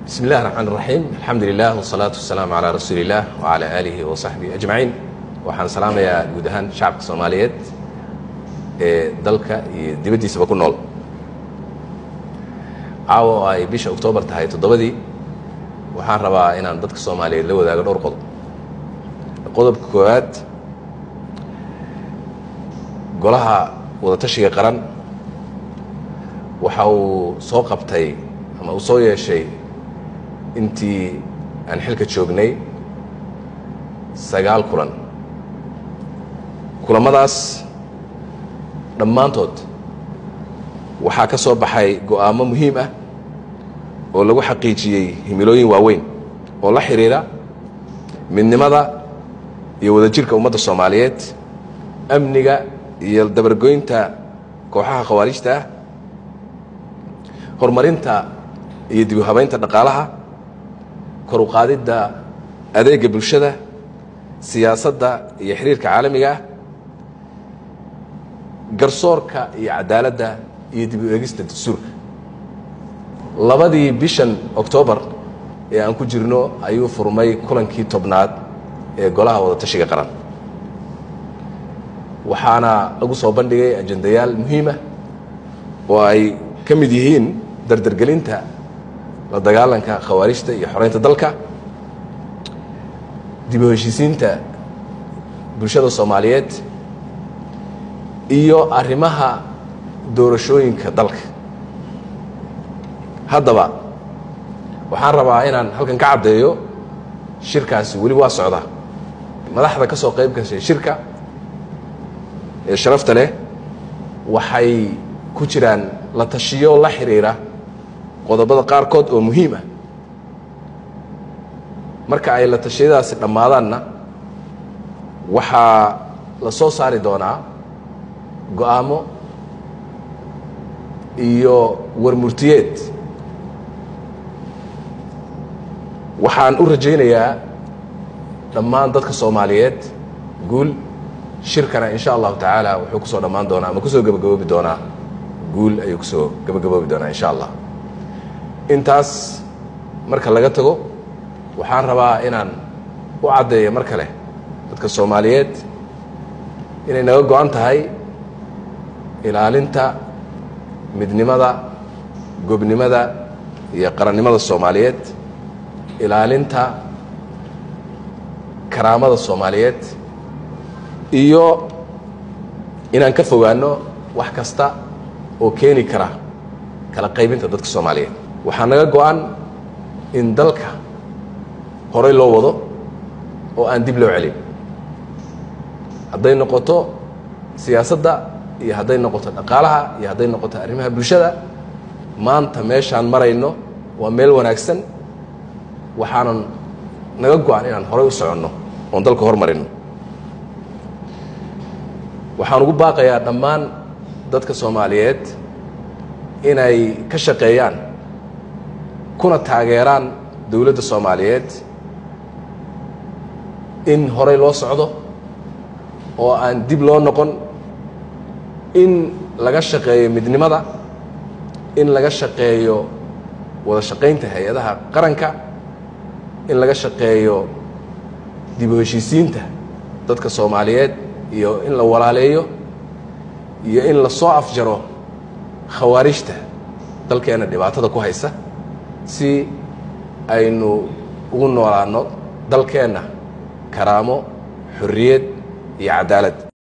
بسم الله الرحمن الرحيم. الحمد لله والصلاة والسلام على رسول الله وعلى آله وصحبه أجمعين. waxaan salaamayaa guud ahaan shacabka Soomaaliyeed ee dalka iyo dibadiisaba ku nool. caawa ay bisha Oktoobar tahay 7 waxaan rabaa inaan dadka Soomaaliyeed la wadaago dhowr qodob. qodobka koowaad, golaha wada tashiga qaran waxa uu soo qabtay ama uu soo yeeshay intii aan xilka joognay 9 kulan. kulamadaas dhammaantood waxaa ka soo baxay go'aamo muhiim ah oo lagu xaqiijiyey himilooyin waaweyn oo la xiriira midnimada iyo wadajirka ummadda Soomaaliyeed, amniga iyo dabargoynta kooxaha khawaarijta ah, horumarinta iyo dib u habaynta dhaqaalaha, kor u qaadidda adeegga bulshada, siyaasadda iyo xiriirka caalamiga ah, garsoorka iyo cadaaladda iyo dib u eegista dastuurka. 2 bishan Oktoobar ee aan ku jirno ayuu furmay kulankii 10aad ee golaha wada tashiga qaran. waxaana lagu soo bandhigay ajendayaal muhiim ah oo ay ka mid yihiin dardargelinta la dagaalanka khawaarijta iyo xoreynta dalka, dib u heshiisiinta bulshada Soomaaliyeed, iyo arrimaha doorashooyinka dalka. haddaba waxaan rabaa inaan halkan ka caddeeyo shirkaasi weli waa socdaa. madaxda ka soo qayb gashay shirka ee sharafta leh waxay ku jiraan la tashiyo la xiriira qodobada qaarkood oo muhiim ah. marka ay la tashiyadaasi dhammaadaanna waxaa la soo saari doonaa go'aamo iyo warmurtiyeed. waxaan u rajaynayaa dhammaan dadka Soomaaliyeed guul. shirkana insha Allah tacaala wuxuu ku soo dhammaan doonaa ama ku soo gabagaboobi doonaa guul ayuu ku soo gabagaboobi doonaa insha Allah. intaas marka laga tago waxaan rabaa inaan u caddeeyo mar kale dadka Soomaaliyeed inay naga go'an tahay ilaalinta midnimada, gobnimada iyo qarannimada Soomaaliyeed, ilaalinta karaamada Soomaaliyeed, iyo inaan ka fogaano wax kasta oo keeni kara kala qaybinta dadka Soomaaliyeed. waxaa naga go'an in dalka horey loo wado oo aan dib loo celin, hadday noqoto siyaasadda iyo hadday noqoto dhaqaalaha iyo hadday noqoto arrimaha bulshada. maanta meeshaan marayno waa meel wanaagsan. waxaanan naga go'an inaan horey u soconno oon dalka hormarino. waxaan ugu baaqayaa dhammaan dadka Soomaaliyeed inay ka shaqeeyaan kuna taageeraan dawladda Soomaaliyeed in horey loo socdo oo aan dib loo noqon, in laga shaqeeyo midnimada, in laga shaqeeyo wada shaqaynta hay'adaha qaranka, in laga shaqeeyo dib u heshiisiinta dadka Soomaaliyeed, iyo in la walaaleeyo, iyo in la soo afjaro khawaarijta dalkeena dhibaatada ku haysa, si aynu ugu noolaano dalkeena karaamo, xurriyad iyo cadaalad.